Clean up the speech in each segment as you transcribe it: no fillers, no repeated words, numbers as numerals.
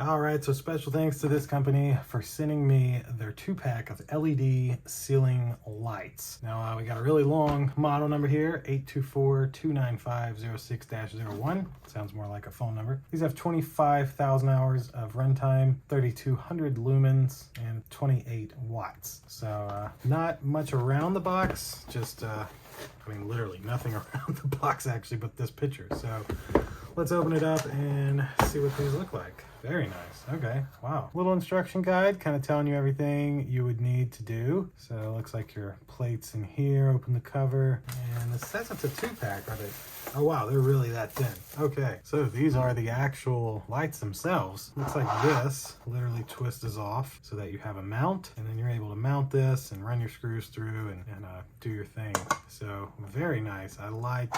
All right, so special thanks to this company for sending me their 2-pack of LED ceiling lights. Now we got a really long model number here, 824-295-06-01. Sounds more like a phone number. These have 25,000 hours of runtime, 3,200 lumens, and 28 watts. So not much around the box, just I mean, literally nothing around the box actually, but this picture. So let's open it up and see what these look like. Very nice. Okay, wow. Little instruction guide, kind of telling you everything you would need to do. So it looks like your plates in here, open the cover, and it says it's a 2-pack. Are they? Oh wow, they're really that thin. Okay, so these are the actual lights themselves. Looks like this literally twists off so that you have a mount, and then you're able to mount this and run your screws through and do your thing. So very nice. I like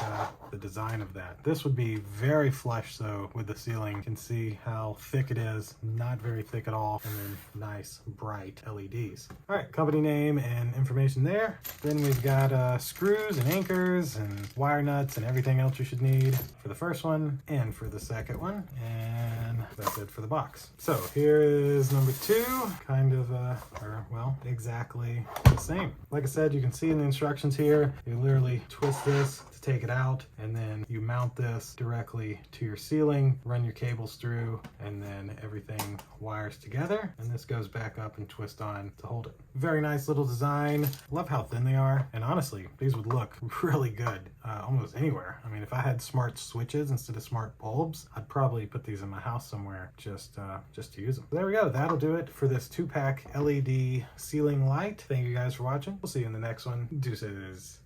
the design of that. This would be very flush though with the ceiling. You can see how thick it is, not very thick at all, and then nice bright LEDs. All right, company name and information there. Then we've got screws and anchors and wire nuts and everything else you should need for the first one and for the second one, and that's it for the box. So here is number 2, kind of or well, exactly the same. Like I said, you can see in the instructions here, you literally twist this to take it out, and then you mount this directly to your ceiling, run your cables through, and then everything wires together, and this goes back up and twist on to hold it. Very nice little design. Love how thin they are, and honestly, these would look really good almost anywhere. I mean, if I had smart switches instead of smart bulbs, I'd probably put these in my house somewhere just to use them. So there we go. That'll do it for this 2-pack LED ceiling light. Thank you guys for watching. We'll see you in the next one. Deuces.